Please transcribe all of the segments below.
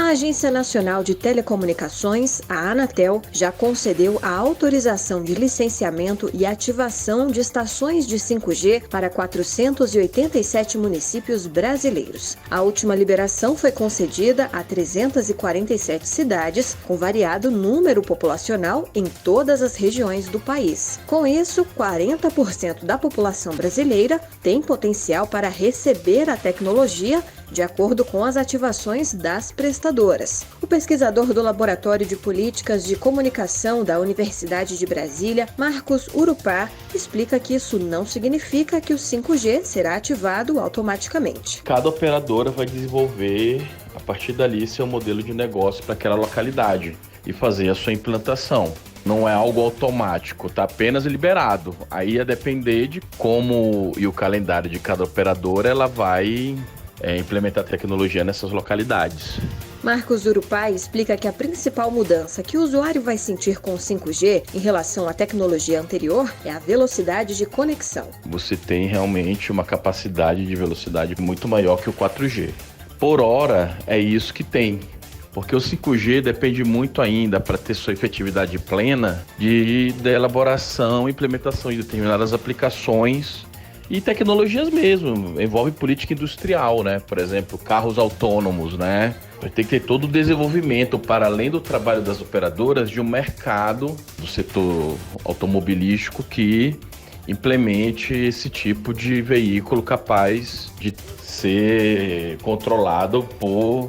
A Agência Nacional de Telecomunicações, a Anatel, já concedeu a autorização de licenciamento e ativação de estações de 5G para 487 municípios brasileiros. A última liberação foi concedida a 347 cidades, com variado número populacional em todas as regiões do país. Com isso, 40% da população brasileira tem potencial para receber a tecnologia, de acordo com as ativações das prestadoras. O pesquisador do Laboratório de Políticas de Comunicação da Universidade de Brasília, Marcos Urupá, explica que isso não significa que o 5G será ativado automaticamente. Cada operadora vai desenvolver, a partir dali, seu modelo de negócio para aquela localidade e fazer a sua implantação. Não é algo automático, está apenas liberado. Aí ia depender de como e o calendário de cada operadora ela vai implementar tecnologia nessas localidades. Marcos Urupá explica que a principal mudança que o usuário vai sentir com o 5G em relação à tecnologia anterior é a velocidade de conexão. Você tem realmente uma capacidade de velocidade muito maior que o 4G. Por hora, é isso que tem. Porque o 5G depende muito ainda, para ter sua efetividade plena, da elaboração e implementação de determinadas aplicações e tecnologias mesmo. Envolve política industrial, né? Por exemplo, carros autônomos, né? Vai ter que ter todo o desenvolvimento, para além do trabalho das operadoras, de um mercado do setor automobilístico que implemente esse tipo de veículo capaz de ser controlado por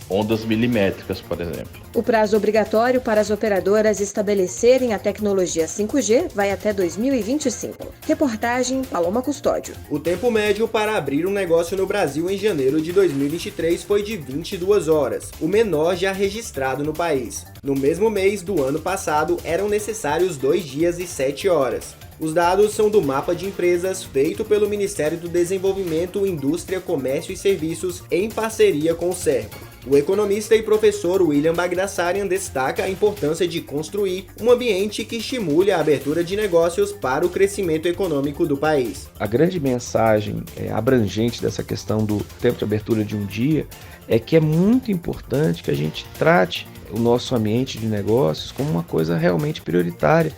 ondas milimétricas, por exemplo. O prazo obrigatório para as operadoras estabelecerem a tecnologia 5G vai até 2025. Reportagem Paloma Custódio. O tempo médio para abrir um negócio no Brasil em janeiro de 2023 foi de 22 horas, o menor já registrado no país. No mesmo mês do ano passado, eram necessários 2 dias e 7 horas. Os dados são do mapa de empresas feito pelo Ministério do Desenvolvimento, Indústria, Comércio e Serviços em parceria com o Serco. O economista e professor William Bagdasarian destaca a importância de construir um ambiente que estimule a abertura de negócios para o crescimento econômico do país. A grande mensagem abrangente dessa questão do tempo de abertura de um dia é que é muito importante que a gente trate o nosso ambiente de negócios como uma coisa realmente prioritária,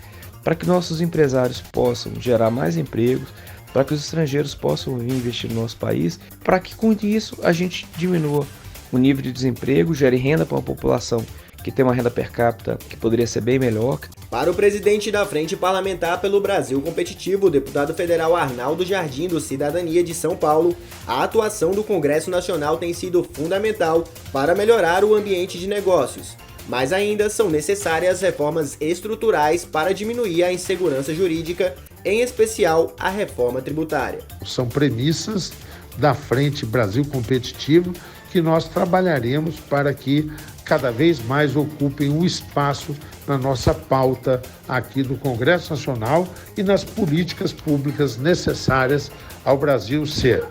para que nossos empresários possam gerar mais empregos, para que os estrangeiros possam vir investir no nosso país, para que com isso a gente diminua o nível de desemprego, gere renda para uma população que tem uma renda per capita que poderia ser bem melhor. Para o presidente da Frente Parlamentar pelo Brasil Competitivo, o deputado federal Arnaldo Jardim, do Cidadania de São Paulo, a atuação do Congresso Nacional tem sido fundamental para melhorar o ambiente de negócios. Mas ainda são necessárias reformas estruturais para diminuir a insegurança jurídica, em especial a reforma tributária. São premissas da Frente Brasil Competitivo que nós trabalharemos para que cada vez mais ocupem um espaço na nossa pauta aqui do Congresso Nacional e nas políticas públicas necessárias ao Brasil ser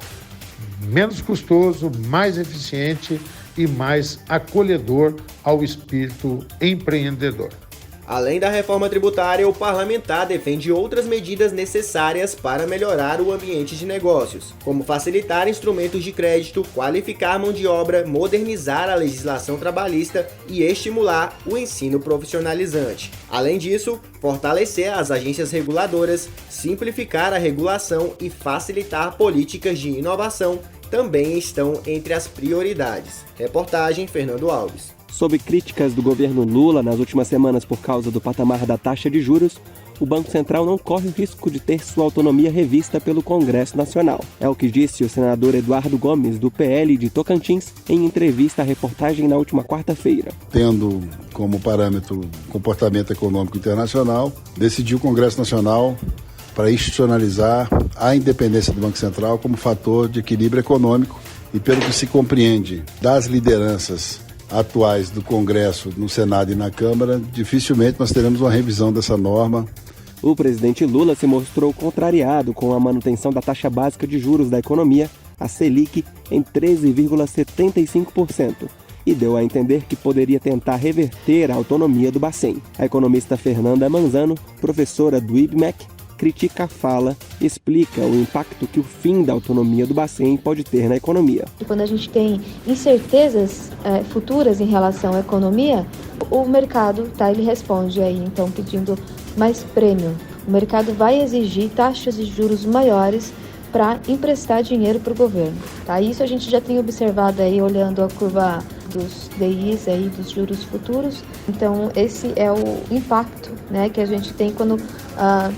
menos custoso, mais eficiente e mais acolhedor ao espírito empreendedor. Além da reforma tributária, o parlamentar defende outras medidas necessárias para melhorar o ambiente de negócios, como facilitar instrumentos de crédito, qualificar mão de obra, modernizar a legislação trabalhista e estimular o ensino profissionalizante. Além disso, fortalecer as agências reguladoras, simplificar a regulação e facilitar políticas de inovação também estão entre as prioridades. Reportagem Fernando Alves. Sob críticas do governo Lula nas últimas semanas por causa do patamar da taxa de juros, o Banco Central não corre o risco de ter sua autonomia revista pelo Congresso Nacional. É o que disse o senador Eduardo Gomes, do PL de Tocantins, em entrevista à reportagem na última quarta-feira. Tendo como parâmetro o comportamento econômico internacional, decidiu o Congresso Nacional para institucionalizar a independência do Banco Central como fator de equilíbrio econômico e, pelo que se compreende das lideranças atuais do Congresso, no Senado e na Câmara, dificilmente nós teremos uma revisão dessa norma. O presidente Lula se mostrou contrariado com a manutenção da taxa básica de juros da economia, a Selic, em 13,75%, e deu a entender que poderia tentar reverter a autonomia do Bacen. A economista Fernanda Manzano, professora do IBMEC, critica a fala e explica o impacto que o fim da autonomia do Bacen pode ter na economia. Quando a gente tem incertezas futuras em relação à economia, o mercado, ele responde aí, então, pedindo mais prêmio. O mercado vai exigir taxas de juros maiores para emprestar dinheiro para o governo. Isso a gente já tem observado aí, olhando a curva dos DIs, aí, dos juros futuros. Então, esse é o impacto, que a gente tem quando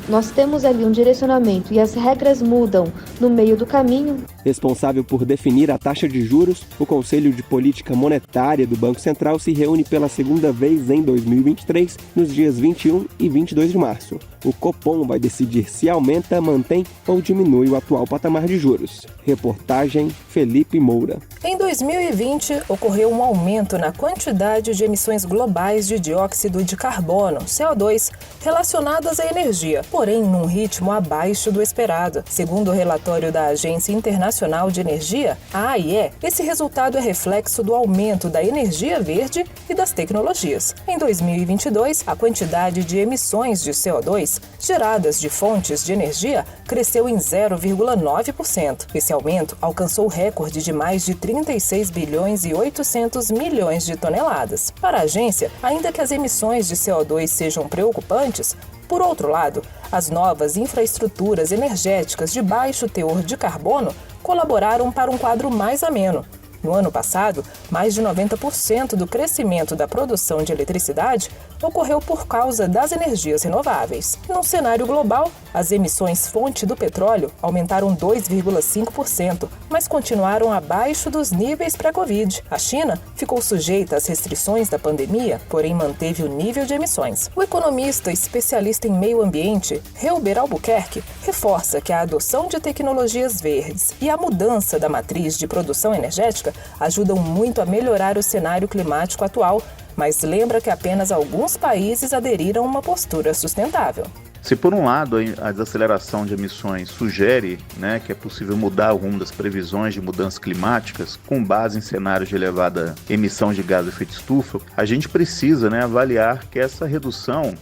nós temos ali um direcionamento e as regras mudam no meio do caminho. Responsável por definir a taxa de juros, o Conselho de Política Monetária do Banco Central se reúne pela segunda vez em 2023, nos dias 21 e 22 de março. O Copom vai decidir se aumenta, mantém ou diminui o atual patamar de juros. Reportagem Felipe Moura. Em 2020, ocorreu um aumento na quantidade de emissões globais de dióxido de carbono, CO2, relacionadas à energia, porém num ritmo abaixo do esperado. Segundo o relatório da Agência Internacional de Energia, a AIE, esse resultado é reflexo do aumento da energia verde e das tecnologias. Em 2022, a quantidade de emissões de CO2 geradas de fontes de energia cresceu em 0,9%. Esse aumento alcançou o recorde de mais de 36 bilhões e 800 milhões de toneladas. Para a agência, ainda que as emissões de CO2 sejam preocupantes, por outro lado, as novas infraestruturas energéticas de baixo teor de carbono colaboraram para um quadro mais ameno. No ano passado, mais de 90% do crescimento da produção de eletricidade ocorreu por causa das energias renováveis. Num cenário global, as emissões fonte do petróleo aumentaram 2,5%, mas continuaram abaixo dos níveis pré-Covid. A China ficou sujeita às restrições da pandemia, porém manteve o nível de emissões. O economista especialista em meio ambiente, Helber Albuquerque, reforça que a adoção de tecnologias verdes e a mudança da matriz de produção energética ajudam muito a melhorar o cenário climático atual, mas lembra que apenas alguns países aderiram a uma postura sustentável. Se por um lado a desaceleração de emissões sugere que é possível mudar o rumo das previsões de mudanças climáticas com base em cenários de elevada emissão de gás de efeito estufa, a gente precisa avaliar que essa redução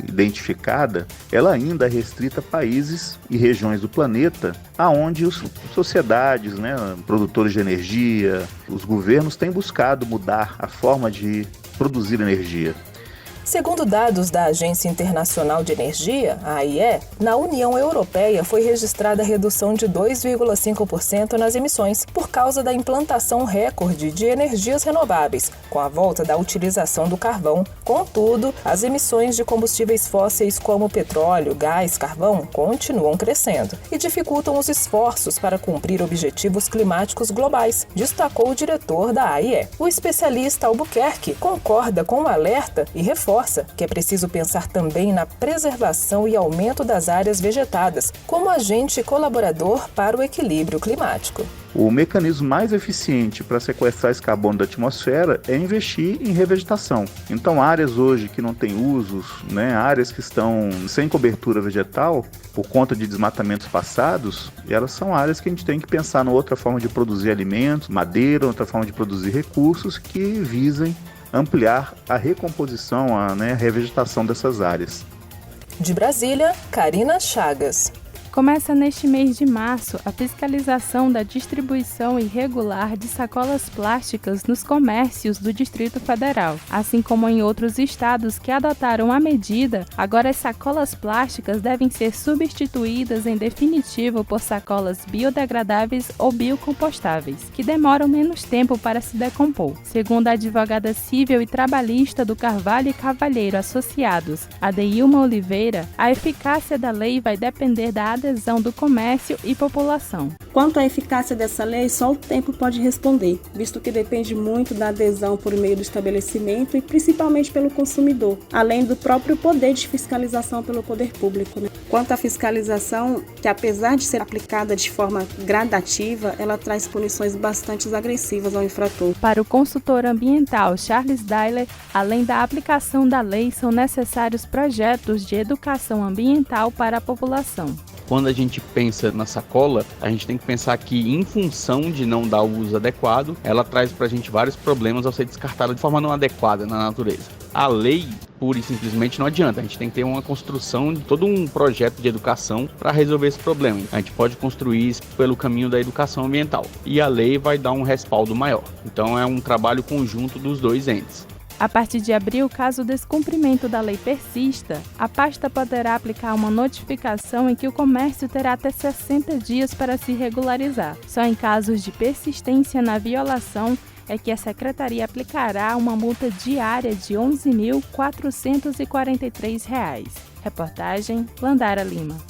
identificada, ela ainda é restrita a países e regiões do planeta aonde as sociedades, produtores de energia, os governos têm buscado mudar a forma de produzir energia. Segundo dados da Agência Internacional de Energia, a AIE, na União Europeia foi registrada a redução de 2,5% nas emissões por causa da implantação recorde de energias renováveis, com a volta da utilização do carvão. Contudo, as emissões de combustíveis fósseis como petróleo, gás, carvão continuam crescendo e dificultam os esforços para cumprir objetivos climáticos globais, destacou o diretor da AIE. O especialista Albuquerque concorda com o alerta e reforça que é preciso pensar também na preservação e aumento das áreas vegetadas, como agente colaborador para o equilíbrio climático. O mecanismo mais eficiente para sequestrar esse carbono da atmosfera é investir em revegetação. Então, áreas hoje que não têm usos, áreas que estão sem cobertura vegetal, por conta de desmatamentos passados, elas são áreas que a gente tem que pensar em outra forma de produzir alimentos, madeira, outra forma de produzir recursos que visem ampliar a recomposição, a revegetação dessas áreas. De Brasília, Karina Chagas. Começa neste mês de março a fiscalização da distribuição irregular de sacolas plásticas nos comércios do Distrito Federal. Assim como em outros estados que adotaram a medida, agora as sacolas plásticas devem ser substituídas em definitivo por sacolas biodegradáveis ou biocompostáveis, que demoram menos tempo para se decompor. Segundo a advogada civil e trabalhista do Carvalho e Cavalheiro Associados, Adeilma Oliveira, a eficácia da lei vai depender da adesão do comércio e população. Quanto à eficácia dessa lei, só o tempo pode responder, visto que depende muito da adesão por meio do estabelecimento e principalmente pelo consumidor, além do próprio poder de fiscalização pelo poder público. Quanto à fiscalização, que apesar de ser aplicada de forma gradativa, ela traz punições bastante agressivas ao infrator. Para o consultor ambiental Charles Dailer, além da aplicação da lei, são necessários projetos de educação ambiental para a população. Quando a gente pensa na sacola, a gente tem que pensar que, em função de não dar o uso adequado, ela traz pra gente vários problemas ao ser descartada de forma não adequada na natureza. A lei pura e simplesmente não adianta. A gente tem que ter uma construção de todo um projeto de educação para resolver esse problema. A gente pode construir isso pelo caminho da educação ambiental. E a lei vai dar um respaldo maior. Então é um trabalho conjunto dos dois entes. A partir de abril, caso o descumprimento da lei persista, a pasta poderá aplicar uma notificação em que o comércio terá até 60 dias para se regularizar. Só em casos de persistência na violação é que a Secretaria aplicará uma multa diária de R$ 11.443. Reportagem Landara Lima.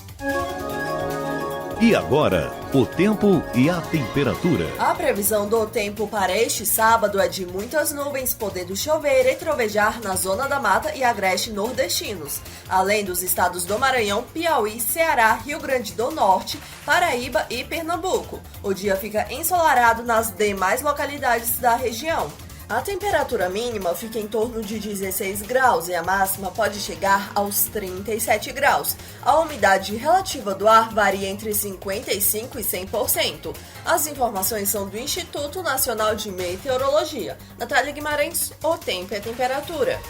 E agora, o tempo e a temperatura. A previsão do tempo para este sábado é de muitas nuvens, podendo chover e trovejar na zona da mata e agreste nordestinos, além dos estados do Maranhão, Piauí, Ceará, Rio Grande do Norte, Paraíba e Pernambuco. O dia fica ensolarado nas demais localidades da região. A temperatura mínima fica em torno de 16 graus e a máxima pode chegar aos 37 graus. A umidade relativa do ar varia entre 55% e 100%. As informações são do Instituto Nacional de Meteorologia. Natália Guimarães, o tempo e a temperatura.